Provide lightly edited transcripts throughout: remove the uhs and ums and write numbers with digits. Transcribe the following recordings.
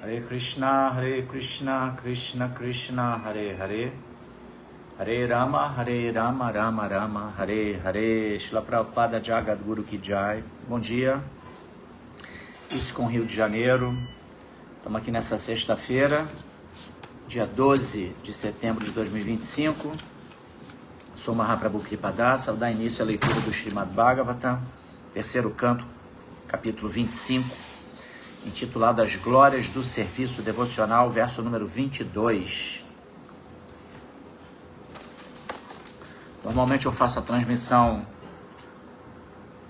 Hare Krishna, Krishna Krishna, Hare Hare, Hare Rama, Rama Rama, Hare Hare. Shila Prabhupada Jagadguru Ki Jai. Bom dia, ISKCON Rio de Janeiro. Estamos aqui nessa sexta-feira, dia 12 de setembro de 2025. Sou Mahaprabhu Kripadasa. Vou dar início à leitura do Srimad Bhagavatam, terceiro canto, capítulo 25, intitulado As Glórias do Serviço Devocional, verso número 22. Normalmente eu faço a transmissão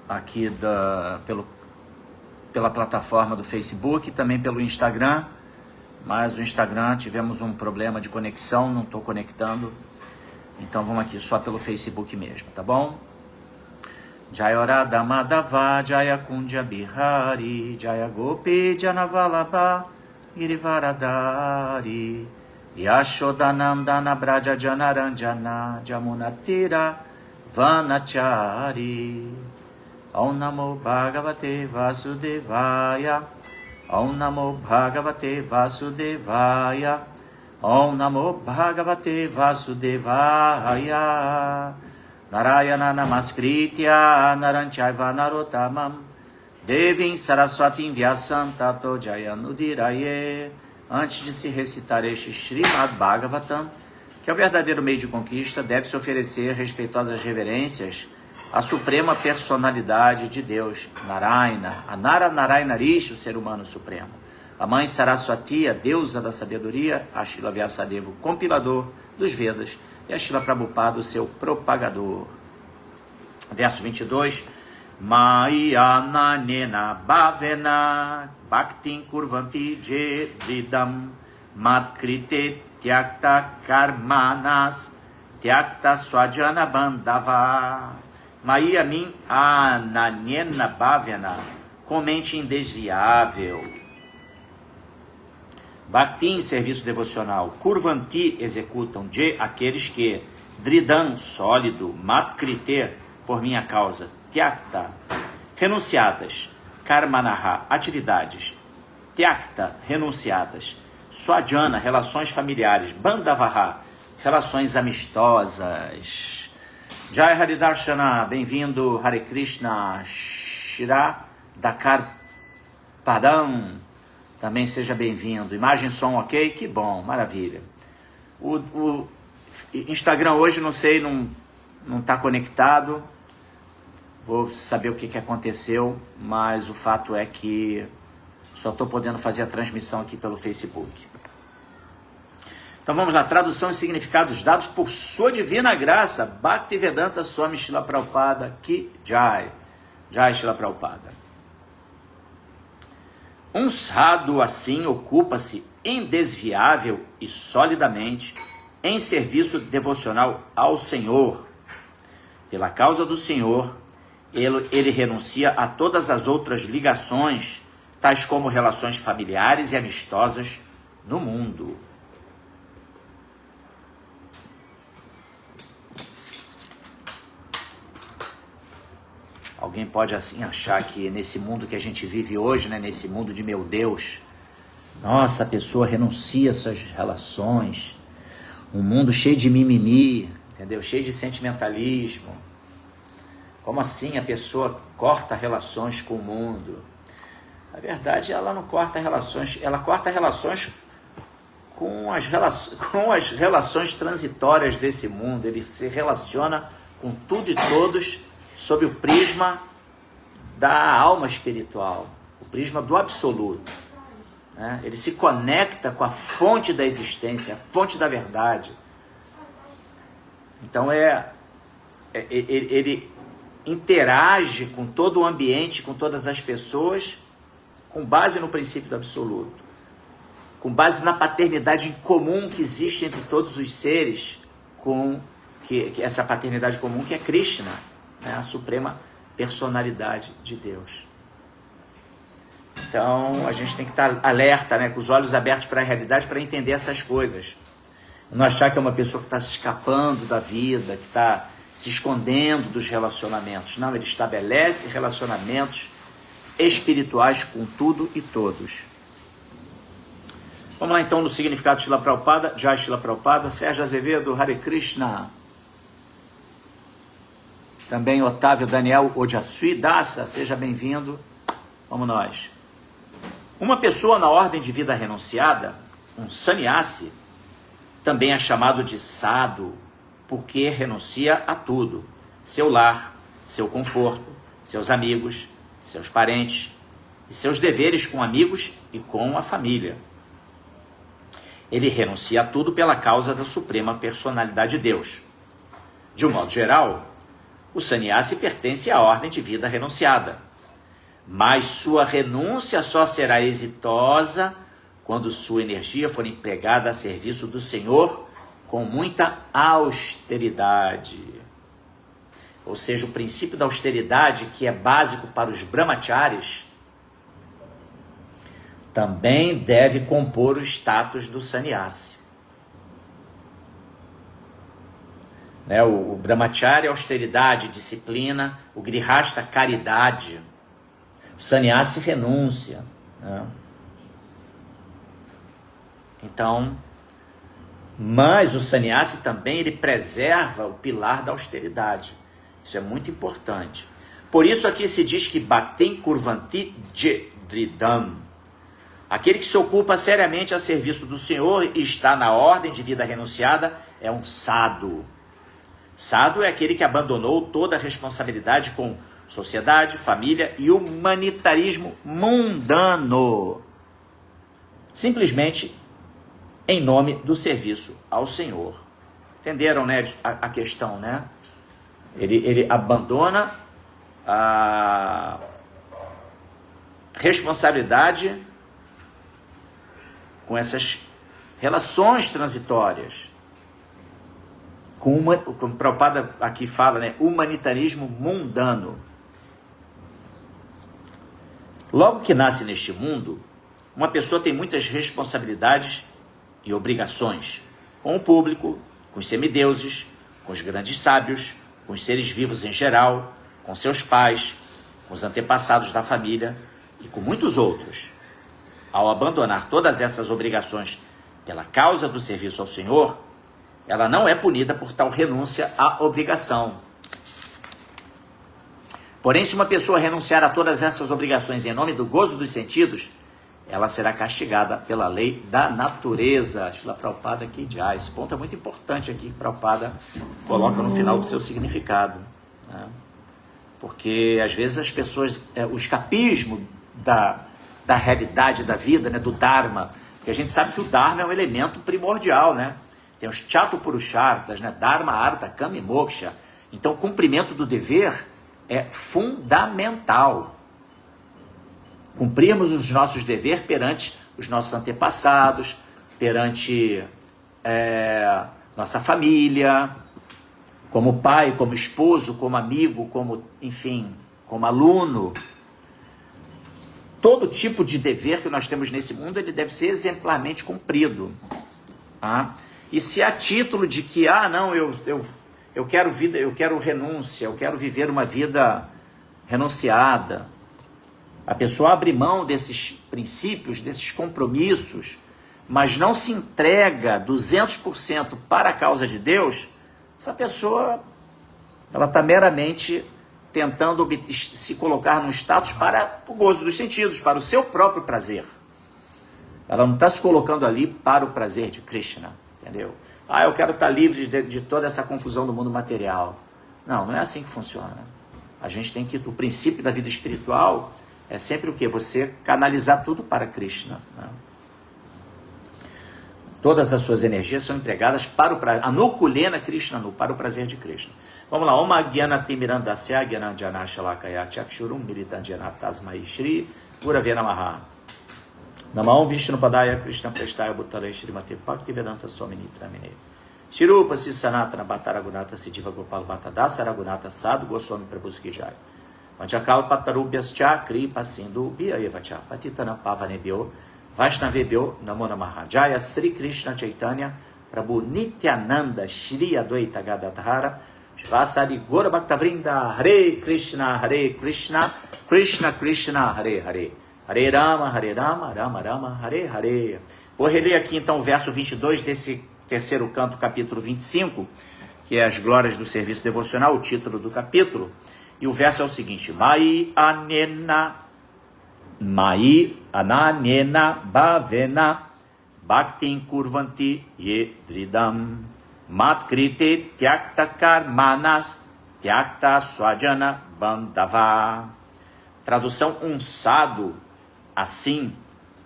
aqui pela plataforma do Facebook e também pelo Instagram, mas o Instagram tivemos um problema de conexão, não estou conectando, então vamos aqui só pelo Facebook mesmo, tá bom? Jaya Radha Madhava, Jaya Kunja Bihari, Jaya Gopi Janavalabha, Girivaradari, Yashodanandana Braja Janaranjana, Jamunatira Vanachari. Om Namo Bhagavate Vasudevaya, Om Namo Bhagavate Vasudevaya, Om Namo Bhagavate Vasudevaya. Narayana Namaskritya Naranchayva Narottamam Devim Saraswatim Vyasam Tato Jayanudiraye. Antes de se recitar este Srimad Bhagavatam, que é o verdadeiro meio de conquista, deve-se oferecer respeitosas reverências à suprema personalidade de Deus, Narayana, a Narayana Rishi, o ser humano supremo, a mãe Saraswati, a deusa da sabedoria, a Srila Vyasadeva, o compilador dos Vedas, e a Srila Prabhupada, o seu propagador. Verso 22. Mayana nena bhavena bhaktin kurvanti jedidam madkrite tyakta karmanas tyakta swajana bandava. Maya min ananena bhavena, com mente indesviável. Bhakti, serviço devocional. Kurvanti, executam. De, aqueles que. Dridam, sólido. Matkrite, por minha causa. Tyakta, renunciadas. Karmanaha, atividades. Tyakta, renunciadas. Swajana, relações familiares. Bandavaha, relações amistosas. Jai Haridarshana, bem-vindo. Hare Krishna. Shira Dakar Padam, também seja bem-vindo. Imagem, som, ok? Que bom, maravilha. O Instagram hoje, não sei, não está conectado. Vou saber o que aconteceu, mas o fato é que só estou podendo fazer a transmissão aqui pelo Facebook. Então vamos lá, tradução e significados dados por sua divina graça, Bhaktivedanta Swami Srila Prabhupada Ki Jai. Jai Srila Prabhupada. Um sadhu assim ocupa-se indesviável e solidamente em serviço devocional ao Senhor. Pela causa do Senhor, ele renuncia a todas as outras ligações, tais como relações familiares e amistosas no mundo. Alguém pode assim achar que nesse mundo que a gente vive hoje, né, nesse mundo de meu Deus, nossa, a pessoa renuncia às suas relações, um mundo cheio de mimimi, entendeu? Cheio de sentimentalismo. Como assim a pessoa corta relações com o mundo? Na verdade, ela não corta relações, ela corta relações com as relações transitórias desse mundo. Ele se relaciona com tudo e todos sob o prisma da alma espiritual, o prisma do absoluto, né? Ele se conecta com a fonte da existência, a fonte da verdade. Então ele interage com todo o ambiente, com todas as pessoas, com base no princípio do absoluto, com base na paternidade em comum que existe entre todos os seres, que essa paternidade comum que é Krishna, a suprema personalidade de Deus. Então a gente tem que estar alerta, né, com os olhos abertos para a realidade, para entender essas coisas. Não achar que é uma pessoa que está se escapando da vida, que está se escondendo dos relacionamentos. Não, ele estabelece relacionamentos espirituais com tudo e todos. Vamos lá então no significado de Srila Prabhupada, Jai Srila Prabhupada, Sérgio Azevedo, Hare Krishna. Também Otávio Daniel Ojasui Dasa, seja bem-vindo. Vamos nós. Uma pessoa na ordem de vida renunciada, um sannyasi, também é chamado de sadhu, porque renuncia a tudo: seu lar, seu conforto, seus amigos, seus parentes e seus deveres com amigos e com a família. Ele renuncia a tudo pela causa da Suprema Personalidade de Deus. De um modo geral, o sannyasi pertence à ordem de vida renunciada, mas sua renúncia só será exitosa quando sua energia for empregada a serviço do Senhor com muita austeridade. Ou seja, o princípio da austeridade, que é básico para os brahmacharis, também deve compor o status do sannyasi. O brahmacharya é austeridade, disciplina, o grihasta, caridade, o sannyasi, renúncia. Então, mas o sannyasi também ele preserva o pilar da austeridade. Isso é muito importante. Por isso aqui se diz que Bhaktin Kurvanti Dridam, aquele que se ocupa seriamente a serviço do Senhor e está na ordem de vida renunciada, é um sadhu. Sadhu é aquele que abandonou toda a responsabilidade com sociedade, família e humanitarismo mundano, simplesmente em nome do serviço ao Senhor. Entenderam, né, a questão, né? Ele abandona a responsabilidade com essas relações transitórias, como o Prabhupada aqui fala, né, humanitarismo mundano. Logo que nasce neste mundo, uma pessoa tem muitas responsabilidades e obrigações com o público, com os semideuses, com os grandes sábios, com os seres vivos em geral, com seus pais, com os antepassados da família e com muitos outros. Ao abandonar todas essas obrigações pela causa do serviço ao Senhor, ela não é punida por tal renúncia à obrigação. Porém, se uma pessoa renunciar a todas essas obrigações em nome do gozo dos sentidos, ela será castigada pela lei da natureza. Srila Prabhupada aqui já. Esse ponto é muito importante aqui que Prabhupada coloca no final do seu significado, né? Porque às vezes as pessoas, o escapismo da realidade da vida, né, do Dharma, porque a gente sabe que o Dharma é um elemento primordial, né? Tem os Chatupurushartas, né? Dharma, Artha, Kama e Moksha. Então o cumprimento do dever é fundamental. Cumprirmos os nossos deveres perante os nossos antepassados, perante nossa família, como pai, como esposo, como amigo, como, enfim, como aluno. Todo tipo de dever que nós temos nesse mundo, ele deve ser exemplarmente cumprido. Tá? E se a título de que, eu quero vida, eu quero renúncia, eu quero viver uma vida renunciada, a pessoa abre mão desses princípios, desses compromissos, mas não se entrega 200% para a causa de Deus, essa pessoa ela está meramente tentando se colocar num status para o gozo dos sentidos, para o seu próprio prazer. Ela não está se colocando ali para o prazer de Krishna, entendeu? Eu quero estar livre de toda essa confusão do mundo material. Não é assim que funciona. A gente tem que, o princípio da vida espiritual é sempre o quê? Você canalizar tudo para Krishna, né? Todas as suas energias são empregadas para o prazer. Anukulena Krishnanu, para o prazer de Krishna. Vamos lá. Om Agyana Timirandasya Gyana Janashalakaya Chakshurum Militanjana Tasmai Shri Gurave Namaha. Namah Vishnu Padaya Krishna Prestaya Bhutale Shrimati Bhakti Vedanta Swamini Tramine. Shirupa Sanatana Bhattara Gunata Siddhiva Gopal Bhattadasa Ragunata Sadhu Goswami Prabhuski Jai. Manchakal Patarubhyascha Kripa Sindhu Bhya Evacha Patitana Pavanebhyo Vaishnavebhyo Namo Namaha. Jaya Sri Krishna Chaitanya Prabhu Nityananda Shri Advaita Gadadhara Shivasari Gora Bhaktavrinda. Hare Krishna Krishna Krishna Hare Hare, Hare Rama Rama Rama Hare Hare, Vou reler aqui então o verso 22 desse terceiro canto, capítulo 25, que é as glórias do serviço devocional, o título do capítulo. E o verso é o seguinte: Mai ananena bhavena bhaktin kurvanti yedridam matkrite tyakta karmanas tyakta swajana bandava. Tradução: um sado assim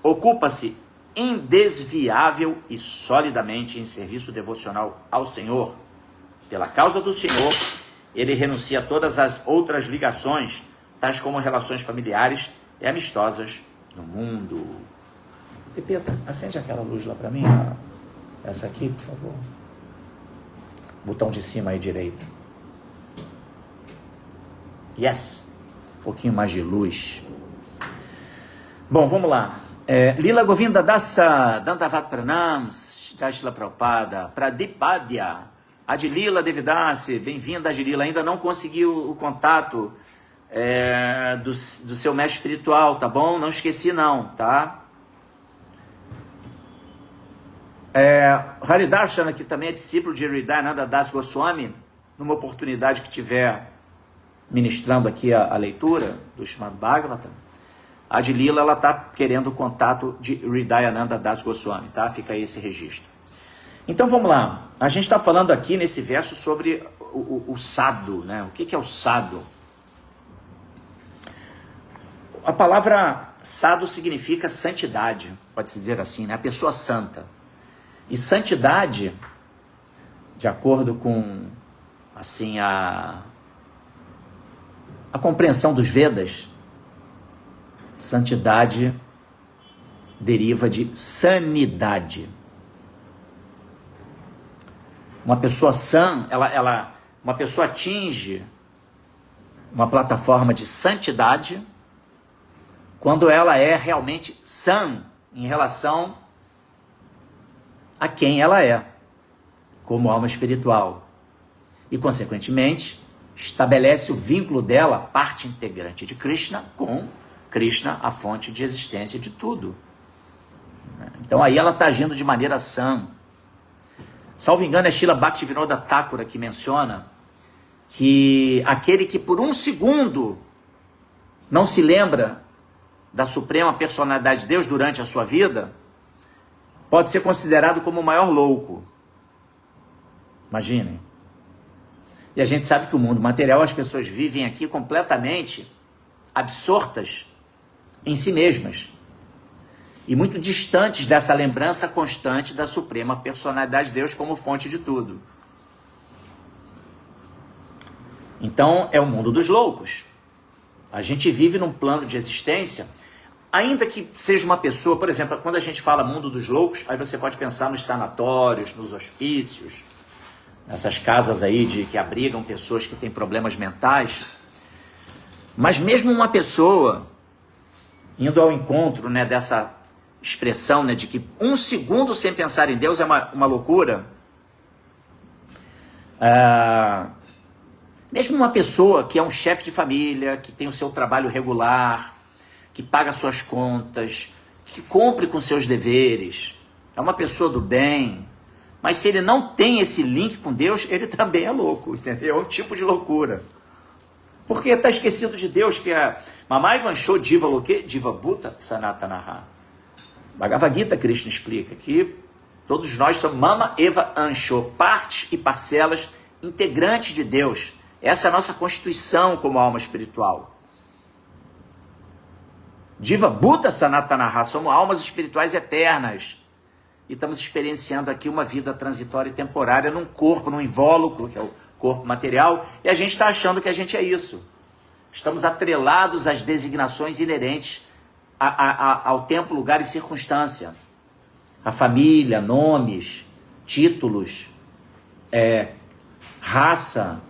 ocupa-se indesviável e solidamente em serviço devocional ao Senhor. Pela causa do Senhor, ele renuncia a todas as outras ligações, tais como relações familiares e amistosas no mundo. Pepeta, acende aquela luz lá para mim, essa aqui, por favor. Botão de cima aí direito. Yes, um pouquinho mais de luz. Bom, vamos lá. Lila Govinda Dasa, Dandavat Pranams, Jashla Prabhupada, Pradipadya, Adilila Devidase, bem-vinda Adilila, ainda não conseguiu o contato do seu mestre espiritual, tá bom? Não esqueci não, tá? Haridarshan, que também é discípulo de Hridayananda Das Goswami, numa oportunidade que tiver ministrando aqui a leitura do Srimad Bhagavatam, a Adilila, ela está querendo o contato de Hridayananda Das Goswami, tá? Fica aí esse registro. Então vamos lá, a gente está falando aqui nesse verso sobre o sado, né? O que é o sado? A palavra sado significa santidade, pode-se dizer assim, né? A pessoa santa. E santidade, de acordo com assim, a compreensão dos Vedas, santidade deriva de sanidade. Uma pessoa sã, uma pessoa atinge uma plataforma de santidade quando ela é realmente sã em relação a quem ela é, como alma espiritual. E, consequentemente, estabelece o vínculo dela, parte integrante de Krishna, com Krishna, a fonte de existência de tudo. Então aí ela está agindo de maneira sã. Salvo engano, é Srila Bhaktivinoda Thakura que menciona que aquele que por um segundo não se lembra da suprema personalidade de Deus durante a sua vida, pode ser considerado como o maior louco. Imaginem. E a gente sabe que o mundo material, as pessoas vivem aqui completamente absortas em si mesmas e muito distantes dessa lembrança constante da suprema personalidade de Deus como fonte de tudo. Então é o mundo dos loucos. A gente vive num plano de existência, ainda que seja uma pessoa, por exemplo, quando a gente fala mundo dos loucos, aí você pode pensar nos sanatórios, nos hospícios, nessas casas aí que abrigam pessoas que têm problemas mentais. Mas mesmo uma pessoa indo ao encontro, né, dessa expressão, né, de que um segundo sem pensar em Deus é uma loucura. Mesmo uma pessoa que é um chefe de família, que tem o seu trabalho regular, que paga suas contas, que cumpre com seus deveres, é uma pessoa do bem, mas se ele não tem esse link com Deus, ele também é louco, entendeu? É um tipo de loucura. Porque está esquecido de Deus, que é Mamai Vansho Diva Loke, Diva Bhuta Sanatanaha. Bhagavad Gita, Krishna explica que todos nós somos Mama Eva Ansho, partes e parcelas integrantes de Deus. Essa é a nossa constituição como alma espiritual. Diva Bhuta Sanatanaha, somos almas espirituais eternas. E estamos experienciando aqui uma vida transitória e temporária num corpo, num invólucro, que é o corpo material, e a gente está achando que a gente é isso. Estamos atrelados às designações inerentes ao tempo, lugar e circunstância. A família, nomes, títulos, raça,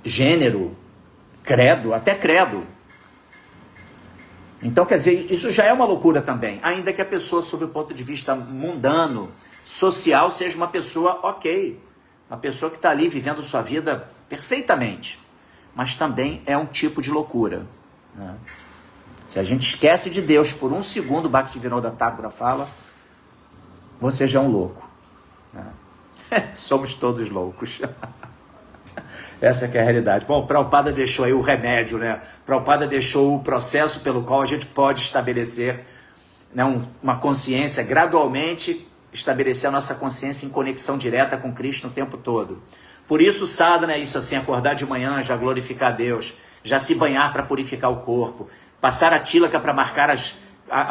gênero, credo, até credo. Então, quer dizer, isso já é uma loucura também, ainda que a pessoa, sob o ponto de vista mundano, social, seja uma pessoa ok, uma pessoa que está ali vivendo sua vida perfeitamente, mas também é um tipo de loucura, né? Se a gente esquece de Deus por um segundo, Bhaktivinoda Thakura fala, você já é um louco. Né? Somos todos loucos. Essa que é a realidade. Bom, Prabhupada deixou aí o remédio, né? Prabhupada deixou o processo pelo qual a gente pode estabelecer, né, uma consciência, gradualmente estabelecer a nossa consciência em conexão direta com Krishna o tempo todo. Por isso, sadhana é isso assim, acordar de manhã, já glorificar a Deus, já se banhar para purificar o corpo, passar a tílaka para marcar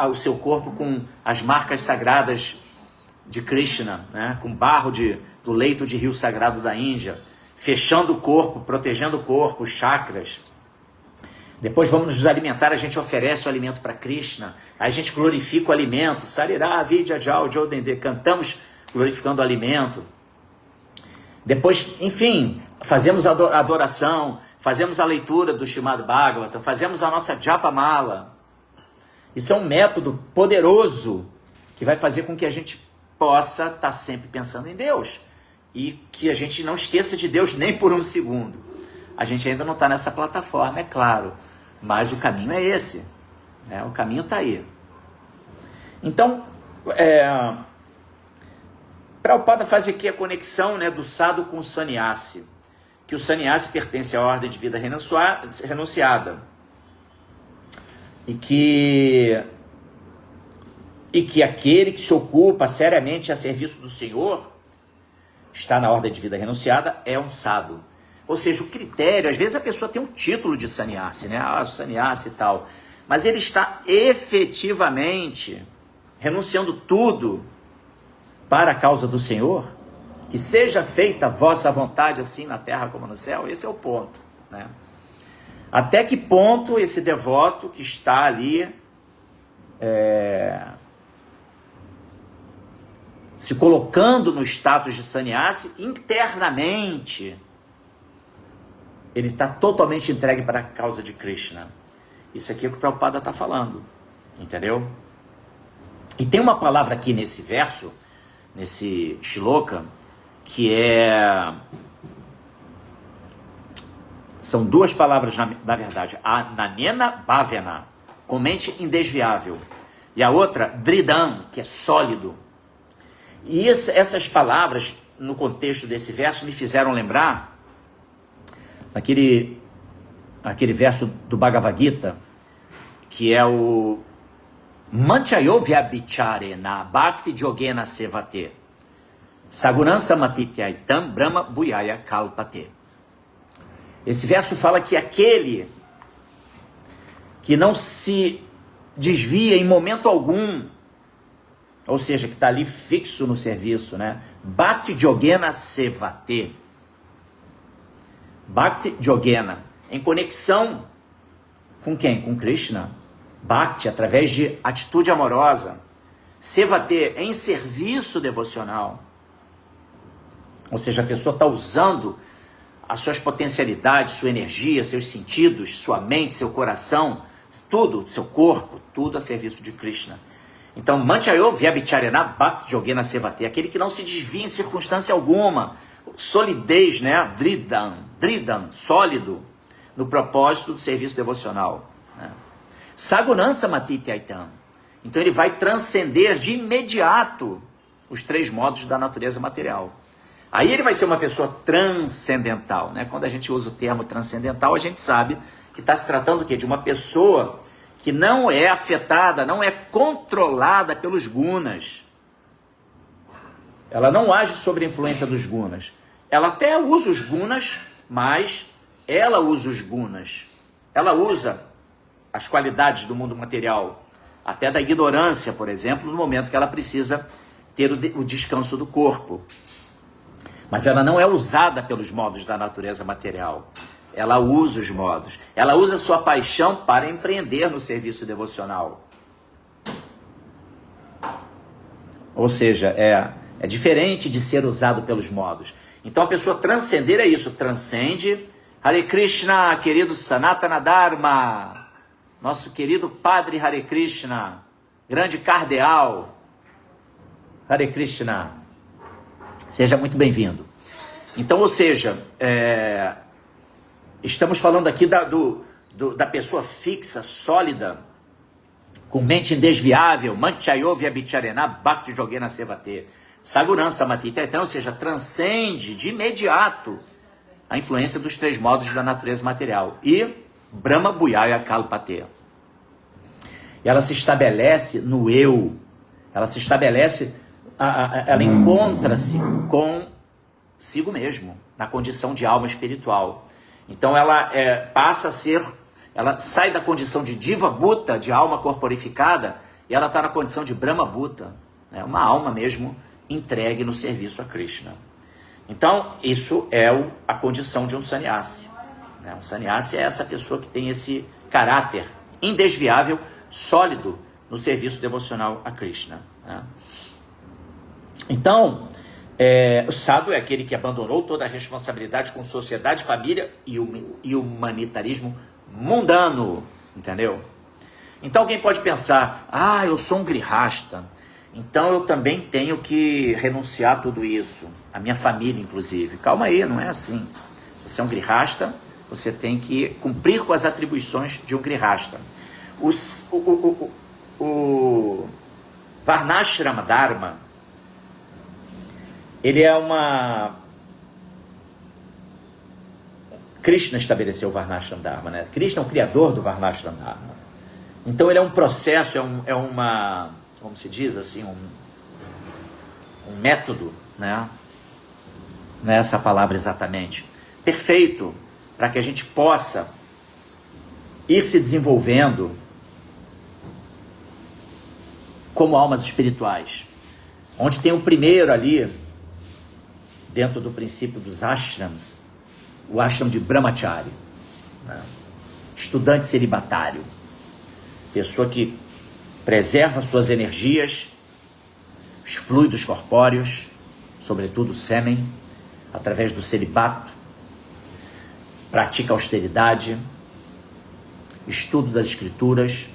o seu corpo com as marcas sagradas de Krishna, né? Com barro do leito de rio sagrado da Índia, fechando o corpo, protegendo o corpo, os chakras. Depois vamos nos alimentar, a gente oferece o alimento para Krishna, aí a gente glorifica o alimento, Sarirá, Vidya, Jal, Jodende, cantamos glorificando o alimento. Depois, enfim, fazemos a adoração, fazemos a leitura do Srimad Bhagavatam, fazemos a nossa Japa Mala. Isso é um método poderoso que vai fazer com que a gente possa estar sempre pensando em Deus e que a gente não esqueça de Deus nem por um segundo. A gente ainda não está nessa plataforma, é claro, mas o caminho é esse, né? O caminho está aí. Então, Prabhupada faz aqui a conexão, né, do sadhu com o sannyasi, que o sannyasi pertence à ordem de vida renunciada e que aquele que se ocupa seriamente a serviço do Senhor, está na ordem de vida renunciada, é um sadhu. Ou seja, o critério, às vezes a pessoa tem um título de sannyasi, né? Sannyasi e tal, mas ele está efetivamente renunciando tudo para a causa do Senhor, que seja feita a vossa vontade assim na terra como no céu. Esse é o ponto, né? Até que ponto esse devoto que está ali se colocando no status de sannyasi, internamente ele está totalmente entregue para a causa de Krishna. Isso aqui é o que o Prabhupada está falando, entendeu? E tem uma palavra aqui nesse verso, nesse shloka, que são duas palavras na verdade, ananena bhavena, com mente indesviável, e a outra, dridam, que é sólido. E essas palavras, no contexto desse verso, me fizeram lembrar aquele verso do Bhagavad Gita, que é o Manchayo Vyabhicharena Bhakti Yogena Sevate Saguransa Matityaitam Brahma Bhuyaya Kalpate. Esse verso fala que aquele que não se desvia em momento algum, ou seja, que está ali fixo no serviço, né? Bhakti Yogena Sevate. Bhakti Yogena, em conexão com quem? Com Krishna. Bhakti, através de atitude amorosa. Sevate, em serviço devocional. Ou seja, a pessoa está usando as suas potencialidades, sua energia, seus sentidos, sua mente, seu coração, tudo, seu corpo, tudo a serviço de Krishna. Então, Manchayo Vyabhicharena Bhakti Yogena Sevate, aquele que não se desvia em circunstância alguma, solidez, né? Dridam, sólido, no propósito do serviço devocional, né? Saguransa Matityaitam, então ele vai transcender de imediato os três modos da natureza material. Aí ele vai ser uma pessoa transcendental, né? Quando a gente usa o termo transcendental, a gente sabe que está se tratando o quê? De uma pessoa que não é afetada, não é controlada pelos gunas. Ela não age sob a influência dos gunas. Ela até usa os gunas, mas ela usa os gunas. Ela usa as qualidades do mundo material, até da ignorância, por exemplo, no momento que ela precisa ter o descanso do corpo. Mas ela não é usada pelos modos da natureza material. Ela usa os modos. Ela usa a sua paixão para empreender no serviço devocional. Ou seja, é diferente de ser usado pelos modos. Então a pessoa transcender é isso. Transcende. Hare Krishna, querido Sanatana Dharma. Nosso querido Padre Hare Krishna. Grande cardeal. Hare Krishna. Seja muito bem-vindo. Então, ou seja, estamos falando aqui da pessoa fixa, sólida, com mente indesviável, manchayovya bicharena bhakti jogena sevate, segurança matita, ou seja, transcende de imediato a influência dos 3 modos da natureza material. E Brahma Bhuyaya Kalpate. E ela se estabelece no eu, ela se estabelece, ela encontra-se consigo mesmo, na condição de alma espiritual. Então ela passa a ser, ela sai da condição de Diva Bhuta, de alma corporificada, e ela está na condição de Brahma Bhuta, né? Uma alma mesmo entregue no serviço a Krishna. Então isso é a condição de um sannyasi, né? Um sannyasi é essa pessoa que tem esse caráter indesviável, sólido no serviço devocional a Krishna, né? Então, o sadhu é aquele que abandonou toda a responsabilidade com sociedade, família e humanitarismo mundano, entendeu? Então alguém pode pensar, eu sou um grihasta, então eu também tenho que renunciar a tudo isso, a minha família inclusive. Calma aí, não é assim. Se você é um grihasta, você tem que cumprir com as atribuições de um grihasta. O Varnashrama Dharma, ele é Krishna estabeleceu o Varnashrama Dharma, né? Krishna é o criador do Varnashrama Dharma. Então ele é um processo, como se diz assim, um método, né? Não é essa palavra exatamente, perfeito, para que a gente possa ir se desenvolvendo como almas espirituais. Onde tem o primeiro ali, dentro do princípio dos ashrams, o ashram de Brahmachari, né? Estudante celibatário, pessoa que preserva suas energias, os fluidos corpóreos, sobretudo o sêmen, através do celibato, pratica austeridade, estudo das escrituras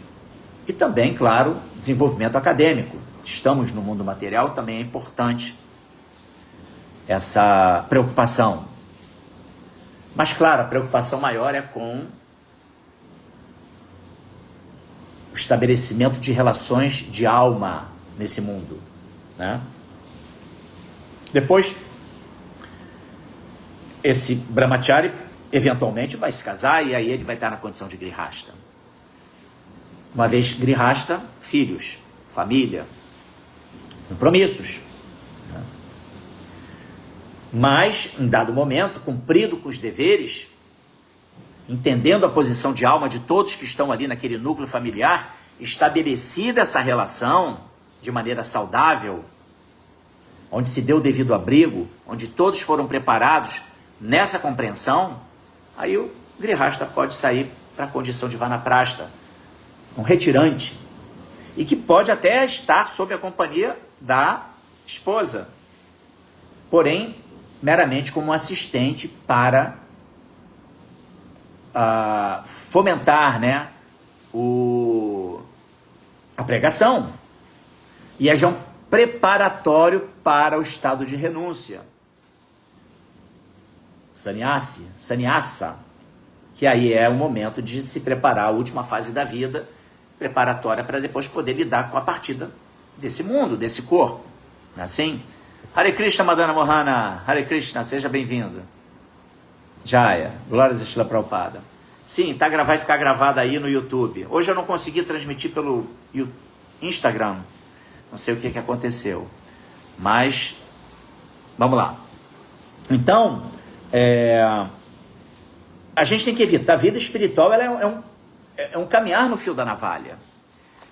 e também, claro, desenvolvimento acadêmico. Estamos no mundo material, também é importante essa preocupação. Mas, claro, a preocupação maior é com o estabelecimento de relações de alma nesse mundo, né? Depois, esse Brahmachari eventualmente vai se casar e aí ele vai estar na condição de grihasta. Uma vez grihasta, filhos, família, compromissos. Mas, em dado momento, cumprido com os deveres, entendendo a posição de alma de todos que estão ali naquele núcleo familiar, estabelecida essa relação de maneira saudável, onde se deu o devido abrigo, onde todos foram preparados nessa compreensão, aí o grihasta pode sair para a condição de vanaprastha, um retirante, e que pode até estar sob a companhia da esposa, porém, meramente como um assistente para fomentar, né, a pregação. E aí é um preparatório para o estado de renúncia. Sannyasa, que aí é o momento de se preparar a última fase da vida, preparatória para depois poder lidar com a partida desse mundo, desse corpo. Não é assim? Hare Krishna, Madana Mohana. Hare Krishna, seja bem-vindo. Jaya, glórias a Srila Prabhupada. Sim, vai ficar gravado aí no YouTube. Hoje eu não consegui transmitir pelo Instagram. Não sei o que aconteceu. Mas, vamos lá. Então, a gente tem que evitar. A vida espiritual ela é um caminhar no fio da navalha.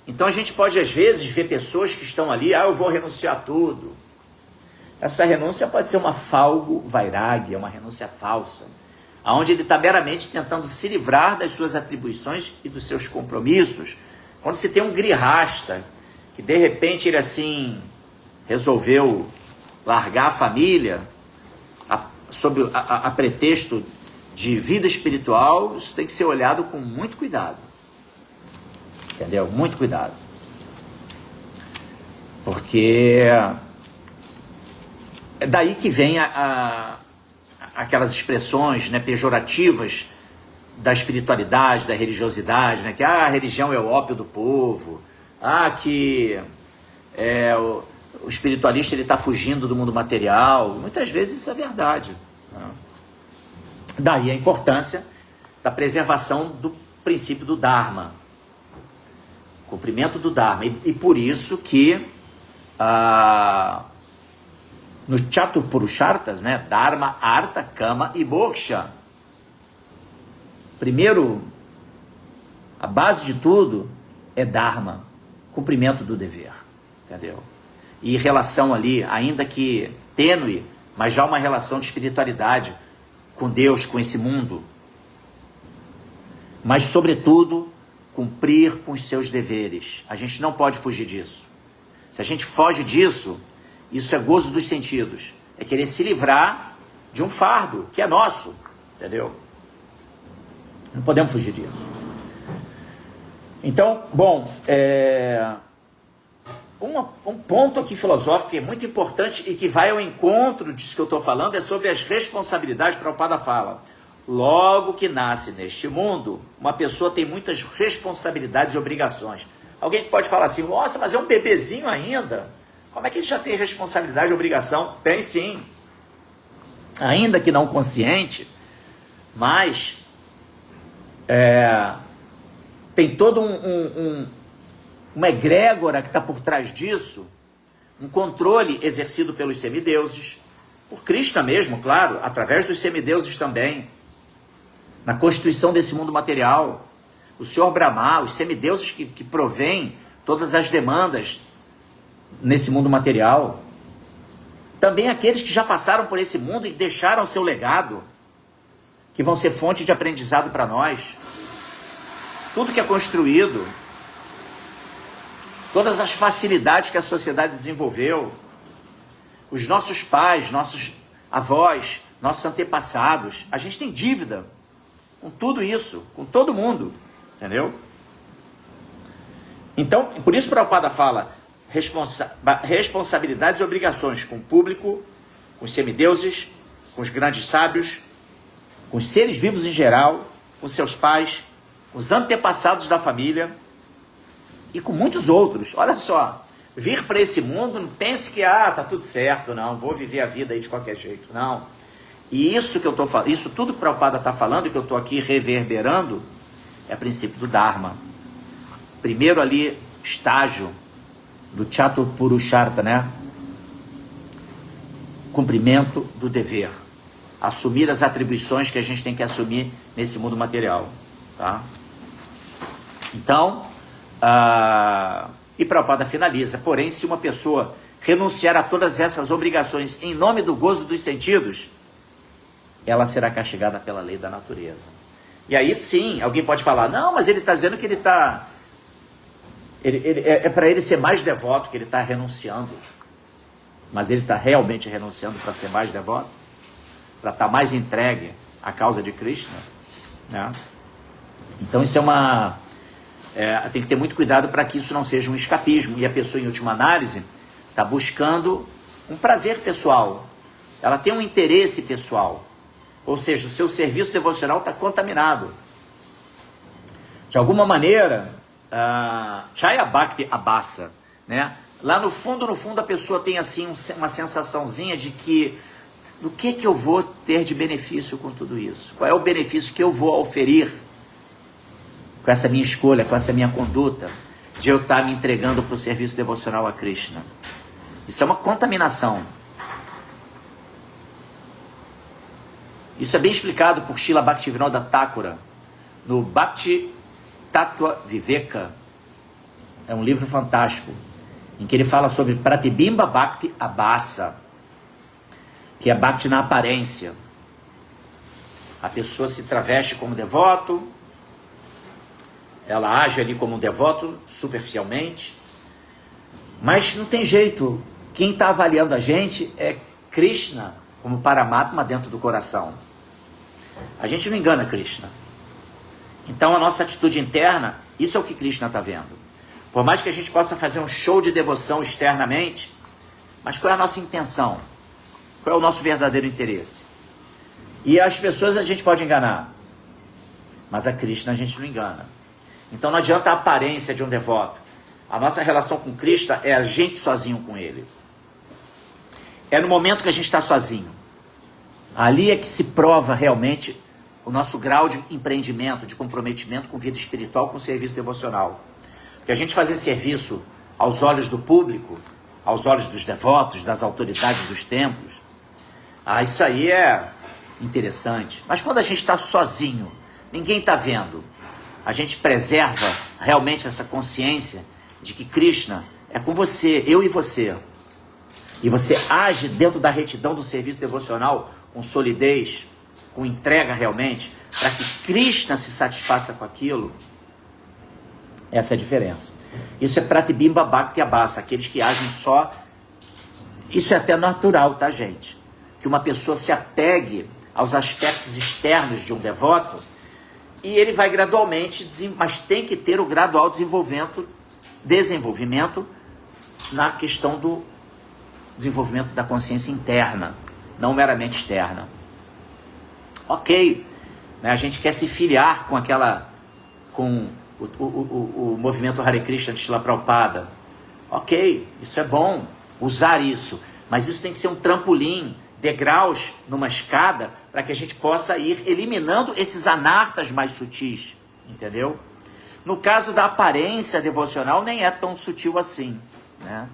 Então a gente pode, às vezes, ver pessoas que estão ali, eu vou renunciar a tudo. Essa renúncia pode ser uma falgo vairagya, uma renúncia falsa, onde ele está meramente tentando se livrar das suas atribuições e dos seus compromissos. Quando se tem um grihasta, que de repente ele assim resolveu largar a família sob a pretexto de vida espiritual, isso tem que ser olhado com muito cuidado. Entendeu? Muito cuidado. Porque é daí que vem aquelas expressões, né, pejorativas da espiritualidade, da religiosidade, né, que a religião é o ópio do povo, que o espiritualista ele está fugindo do mundo material. Muitas vezes isso é verdade, né? Daí a importância da preservação do princípio do Dharma, cumprimento do Dharma. E por isso que no Chaturpurusharthas, né, Dharma, Artha, Kama e Moksha, primeiro, a base de tudo é Dharma, cumprimento do dever, entendeu? E relação ali, ainda que tênue, mas já uma relação de espiritualidade com Deus, com esse mundo. Mas, sobretudo, cumprir com os seus deveres. A gente não pode fugir disso. Se a gente foge disso, isso é gozo dos sentidos. É querer se livrar de um fardo que é nosso, entendeu? Não podemos fugir disso. Então, bom, um ponto aqui filosófico que é muito importante e que vai ao encontro disso que eu estou falando é sobre as responsabilidades. Prabhupada fala: logo que nasce neste mundo, uma pessoa tem muitas responsabilidades e obrigações. Alguém que pode falar assim: nossa, mas é um bebezinho ainda, como é que ele já tem responsabilidade e obrigação? Tem sim, ainda que não consciente, mas tem todo uma egrégora que está por trás disso, um controle exercido pelos semideuses, por Krishna mesmo, claro, através dos semideuses também, na constituição desse mundo material. O Senhor Brahma, os semideuses que provêm todas as demandas nesse mundo material. Também aqueles que já passaram por esse mundo e deixaram seu legado, que vão ser fonte de aprendizado para nós. Tudo que é construído, todas as facilidades que a sociedade desenvolveu, os nossos pais, nossos avós, nossos antepassados, a gente tem dívida com tudo isso, com todo mundo, entendeu? Então, por isso Prabhupada fala responsabilidades e obrigações com o público, com os semideuses, com os grandes sábios, com os seres vivos em geral, com seus pais, com os antepassados da família e com muitos outros. Olha só, vir para esse mundo, não pense que tá tudo certo, não, vou viver a vida aí de qualquer jeito, não. E isso que eu estou falando, isso tudo que o Prabhupada está falando e que eu estou aqui reverberando, é princípio do Dharma. Primeiro ali, estágio do Chaturpurushartha, né? Cumprimento do dever. Assumir as atribuições que a gente tem que assumir nesse mundo material, tá? Então, e Prabhupada finaliza: porém, se uma pessoa renunciar a todas essas obrigações em nome do gozo dos sentidos, ela será castigada pela lei da natureza. E aí sim, alguém pode falar: não, mas ele está dizendo que ele está... é para ele ser mais devoto que ele está renunciando. Mas ele está realmente renunciando para ser mais devoto? Para estar mais entregue à causa de Krishna? Né? Então isso tem que ter muito cuidado para que isso não seja um escapismo. E a pessoa, em última análise, está buscando um prazer pessoal. Ela tem um interesse pessoal. Ou seja, o seu serviço devocional está contaminado. De alguma maneira, Chaya Bhakti Abhasa, né? Lá no fundo, a pessoa tem assim uma sensaçãozinha de que do que eu vou ter de benefício com tudo isso? Qual é o benefício que eu vou oferir com essa minha escolha, com essa minha conduta, de eu estar me entregando para o serviço devocional a Krishna? Isso é uma contaminação. Isso é bem explicado por Srila Bhaktivinoda Thakura no Bhakti Tattva Viveka. É um livro fantástico, em que ele fala sobre Pratibimba Bhakti Abhasa, que é Bhakti na aparência. A pessoa se traveste como devoto, ela age ali como um devoto superficialmente, mas não tem jeito. Quem está avaliando a gente é Krishna como Paramatma dentro do coração. A gente não engana Krishna. Então a nossa atitude interna, isso é o que Krishna está vendo. Por mais que a gente possa fazer um show de devoção externamente, mas qual é a nossa intenção? Qual é o nosso verdadeiro interesse? E as pessoas a gente pode enganar, mas a Krishna a gente não engana. Então não adianta a aparência de um devoto. A nossa relação com Cristo é a gente sozinho com Ele. É no momento que a gente está sozinho. Ali é que se prova realmente o nosso grau de empreendimento, de comprometimento com vida espiritual, com serviço devocional. Porque a gente fazer serviço aos olhos do público, aos olhos dos devotos, das autoridades dos templos, isso aí é interessante. Mas quando a gente está sozinho, ninguém está vendo, a gente preserva realmente essa consciência de que Krishna é com você, eu e você. E você age dentro da retidão do serviço devocional com solidez, com entrega realmente, para que Krishna se satisfaça com aquilo. Essa é a diferença. Isso é Pratibimba Bhakti Abhasa, aqueles que agem só. Isso é até natural, tá, gente? Que uma pessoa se apegue aos aspectos externos de um devoto e ele vai gradualmente, mas tem que ter o gradual desenvolvimento na questão do desenvolvimento da consciência interna, não meramente externa. Ok, né? A gente quer se filiar com o movimento Hare Krishna de Srila Prabhupada. Ok, isso é bom, usar isso, mas isso tem que ser um trampolim, degraus numa escada, para que a gente possa ir eliminando esses anartas mais sutis, entendeu? No caso da aparência devocional, nem é tão sutil assim, né?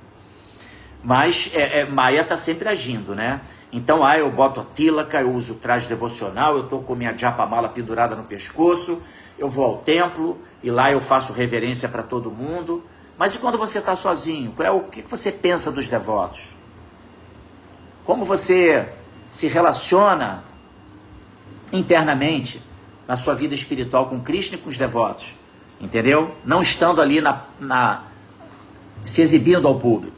Mas Maya está sempre agindo, né? Então, eu boto a tilaka, eu uso o traje devocional, eu estou com minha japamala pendurada no pescoço, eu vou ao templo e lá eu faço reverência para todo mundo. Mas e quando você está sozinho? O que você pensa dos devotos? Como você se relaciona internamente na sua vida espiritual com Krishna e com os devotos? Entendeu? Não estando ali se exibindo ao público.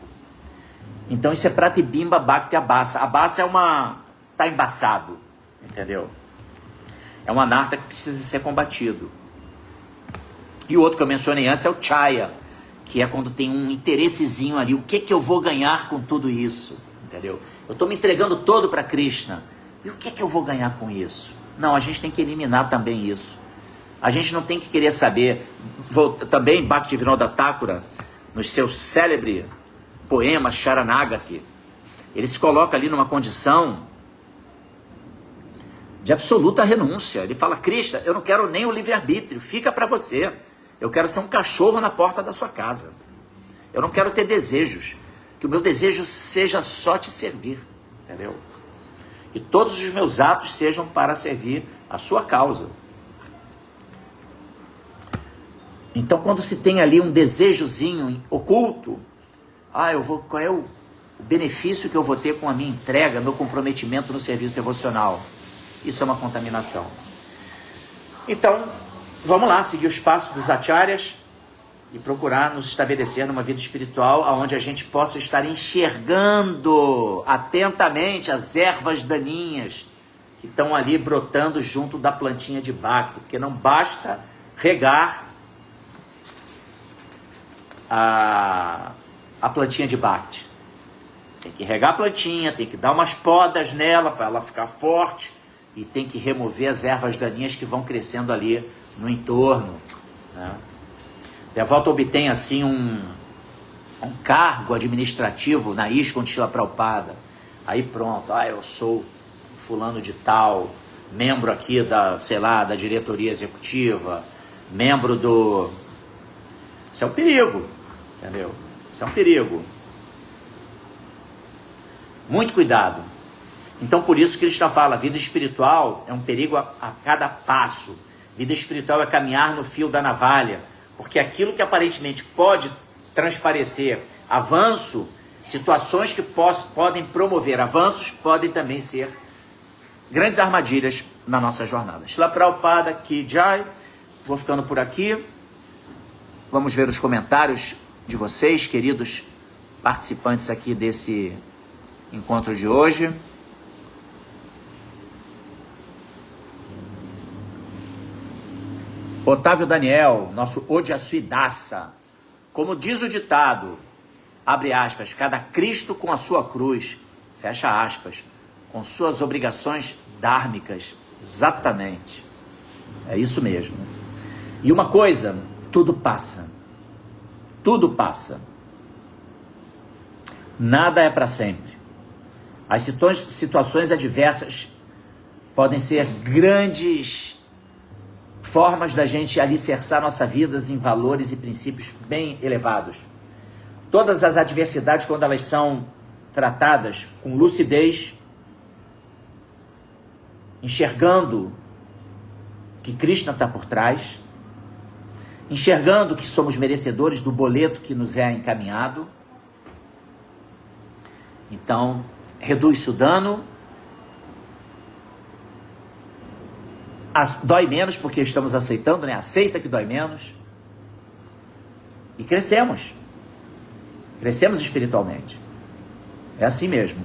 Então isso é Pratibimba Bhakti Abhasa. Abhasa tá embaçado, entendeu? É uma anarta que precisa ser combatido. E o outro que eu mencionei antes é o Chaya, que é quando tem um interessezinho ali. O que eu vou ganhar com tudo isso? Entendeu? Eu estou me entregando todo para Krishna. E o que eu vou ganhar com isso? Não, a gente tem que eliminar também isso. A gente não tem que querer saber. Também Bhaktivinoda Thakura, no seu célebre poema Sharanagati, ele se coloca ali numa condição de absoluta renúncia. Ele fala: Krishna, eu não quero nem o livre-arbítrio, fica para você. Eu quero ser um cachorro na porta da sua casa. Eu não quero ter desejos. Que o meu desejo seja só te servir, entendeu? Que todos os meus atos sejam para servir a sua causa. Então, quando se tem ali um desejozinho oculto, qual é o benefício que eu vou ter com a minha entrega, meu comprometimento no serviço devocional? Isso é uma contaminação. Então, vamos lá, seguir os passos dos acharyas e procurar nos estabelecer numa vida espiritual onde a gente possa estar enxergando atentamente as ervas daninhas que estão ali brotando junto da plantinha de Bhakti, porque não basta regar a plantinha de Bhakti. Tem que regar a plantinha, tem que dar umas podas nela para ela ficar forte e tem que remover as ervas daninhas que vão crescendo ali no entorno, né? Devoto obtém assim um cargo administrativo na ISKCON de Srila Prabhupada. Aí pronto, eu sou fulano de tal, membro aqui da diretoria executiva, membro do... Isso é um perigo, entendeu? Isso é um perigo. Muito cuidado. Então por isso que Krishna fala, vida espiritual é um perigo a cada passo. Vida espiritual é caminhar no fio da navalha. Porque aquilo que aparentemente pode transparecer avanço, situações que podem promover avanços, podem também ser grandes armadilhas na nossa jornada. Srila Prabhupada Ki Jai. Vou ficando por aqui. Vamos ver os comentários de vocês, queridos participantes aqui desse encontro de hoje. Otávio Daniel, nosso Odiasuidasa. Como diz o ditado, abre aspas, cada Cristo com a sua cruz, fecha aspas, com suas obrigações dármicas. Exatamente. É isso mesmo. E uma coisa, tudo passa. tudo passa. Nada é para sempre. As situações adversas podem ser grandes formas da gente alicerçar nossa vida em valores e princípios bem elevados. Todas as adversidades, quando elas são tratadas com lucidez, enxergando que Krishna está por trás, enxergando que somos merecedores do boleto que nos é encaminhado, então reduz-se o dano, dói menos porque estamos aceitando, né? Aceita que dói menos, e crescemos espiritualmente. É assim mesmo.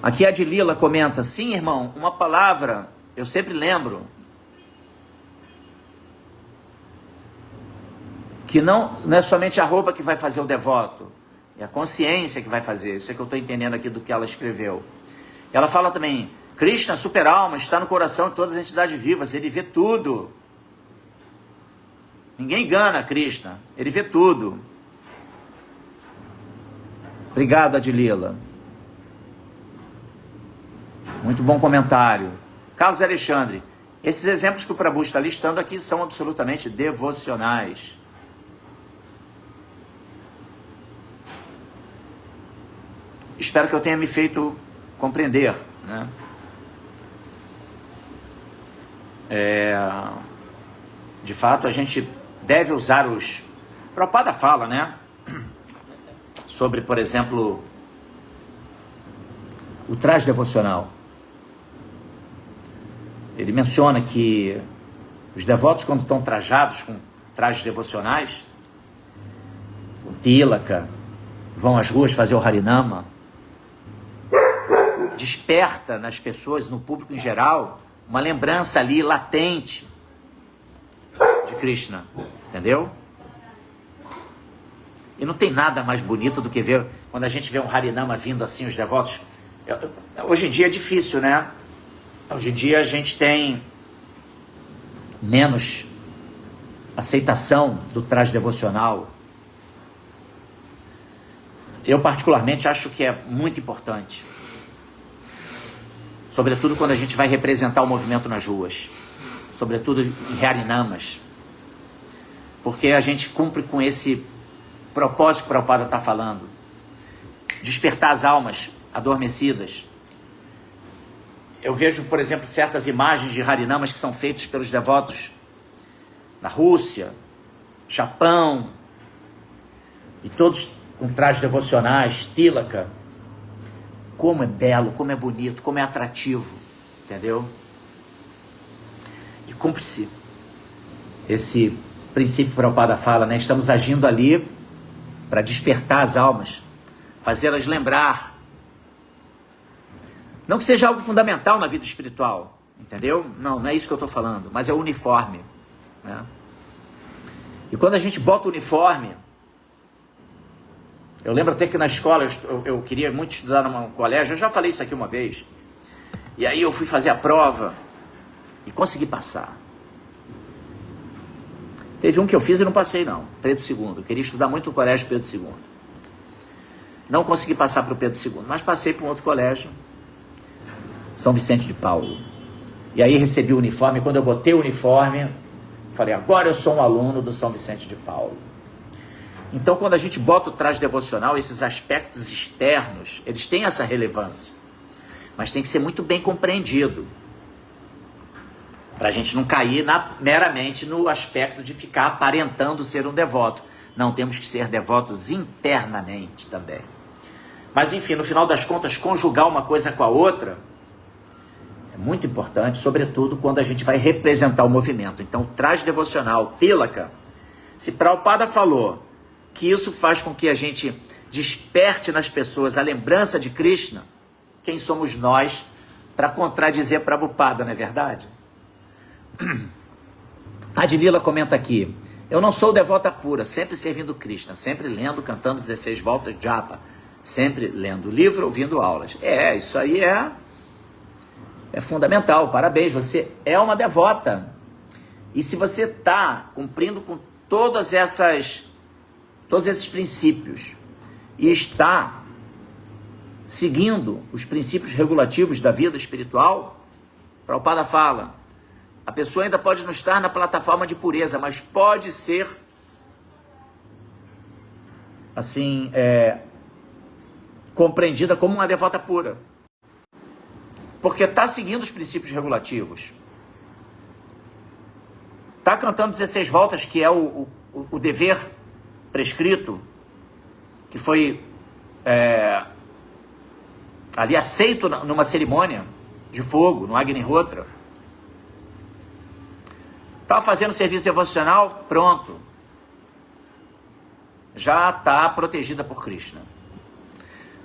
Aqui a Adilila comenta: sim, irmão, uma palavra, eu sempre lembro, que não é somente a roupa que vai fazer o devoto, é a consciência que vai fazer. Isso é que eu estou entendendo aqui do que ela escreveu. Ela fala também: Krishna, super-alma, está no coração de todas as entidades vivas, ele vê tudo. Ninguém engana Krishna, ele vê tudo. Obrigado, Adilila. Muito bom comentário. Carlos Alexandre: esses exemplos que o Prabhu está listando aqui são absolutamente devocionais. Espero que eu tenha me feito compreender, né? De fato, a gente deve usar os... Prabhupada fala, né? Sobre, por exemplo, o traje devocional. Ele menciona que os devotos, quando estão trajados com trajes devocionais, com tilaka, vão às ruas fazer o Harinama, desperta nas pessoas, no público em geral, uma lembrança ali latente de Krishna, entendeu? E não tem nada mais bonito do que ver, quando a gente vê um Harinama vindo assim, os devotos. Hoje em dia é difícil, né? Hoje em dia a gente tem menos aceitação do traje devocional. Eu particularmente acho que é muito importante. Sobretudo quando a gente vai representar o movimento nas ruas. Sobretudo em Harinamas. Porque a gente cumpre com esse propósito que o Prabhupada está falando. Despertar as almas adormecidas. Eu vejo, por exemplo, certas imagens de Harinamas que são feitos pelos devotos na Rússia, Japão, e todos com trajes devocionais, tilaka. Como é belo, como é bonito, como é atrativo, entendeu? E cumpre-se esse princípio que o Prabhupada fala, né? Estamos agindo ali para despertar as almas, fazê-las lembrar. Não que seja algo fundamental na vida espiritual, entendeu? Não é isso que eu estou falando, mas é o uniforme, né? E quando a gente bota o uniforme, eu lembro até que na escola eu queria muito estudar num colégio, eu já falei isso aqui uma vez, e aí eu fui fazer a prova e consegui passar. Teve um que eu fiz e não passei não, Pedro II, eu queria estudar muito no colégio Pedro II. Não consegui passar para o Pedro II, mas passei para um outro colégio, São Vicente de Paulo. E aí recebi o uniforme, quando eu botei o uniforme, falei, agora eu sou um aluno do São Vicente de Paulo. Então, quando a gente bota o traje devocional, esses aspectos externos, eles têm essa relevância. Mas tem que ser muito bem compreendido. Para a gente não cair meramente no aspecto de ficar aparentando ser um devoto. Não, temos que ser devotos internamente também. Mas, enfim, no final das contas, conjugar uma coisa com a outra é muito importante, sobretudo quando a gente vai representar o movimento. Então, o traje devocional, tilaka, se Prabhupada falou que isso faz com que a gente desperte nas pessoas a lembrança de Krishna, quem somos nós para contradizer Prabhupada, não é verdade? A Adilila comenta aqui, eu não sou devota pura, sempre servindo Krishna, sempre lendo, cantando 16 voltas de japa, sempre lendo livro, ouvindo aulas. Isso aí é fundamental, parabéns, você é uma devota. E se você está cumprindo com todas essas todos esses princípios e está seguindo os princípios regulativos da vida espiritual, Prabhupada fala, a pessoa ainda pode não estar na plataforma de pureza, mas pode ser, assim, compreendida como uma devota pura. Porque está seguindo os princípios regulativos. Está cantando 16 voltas, que é o dever prescrito, que foi ali aceito numa cerimônia de fogo, no Agnihotra. Está fazendo serviço devocional, pronto. Já está protegida por Krishna.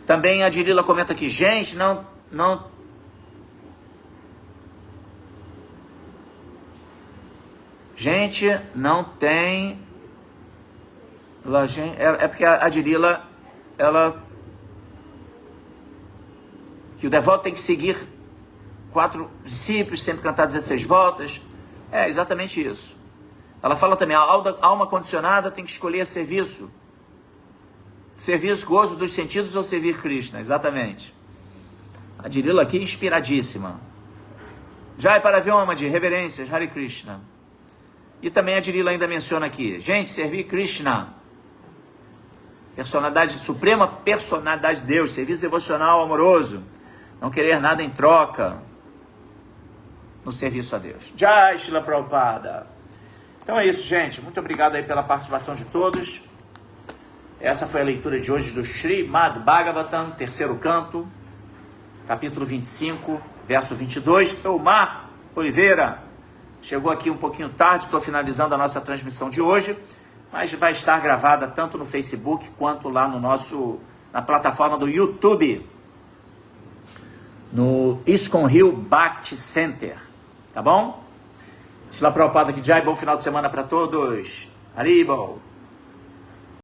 Também a Dilila comenta aqui, gente, não tem... É porque a Dilila, que o devoto tem que seguir 4 princípios, sempre cantar 16 voltas. É exatamente isso. Ela fala também, a alma condicionada tem que escolher serviço. Serviço, gozo dos sentidos ou servir Krishna, exatamente. A Dilila aqui inspiradíssima. Jai Paravyoma de reverências, Hare Krishna. E também a Dilila ainda menciona aqui, gente, servir Krishna, personalidade, suprema personalidade de Deus, serviço devocional amoroso, não querer nada em troca, no serviço a Deus. Jai Srila Prabhupada. Então é isso, gente. Muito obrigado aí pela participação de todos. Essa foi a leitura de hoje do Srimad Bhagavatam, terceiro canto, capítulo 25, verso 22. Elmar Oliveira chegou aqui um pouquinho tarde, estou finalizando a nossa transmissão de hoje, mas vai estar gravada tanto no Facebook quanto lá na plataforma do YouTube, no ISKCON Rio Bhakti Center. Tá bom? Shila Prabhupada aqui, Jai, bom final de semana para todos. Haribol.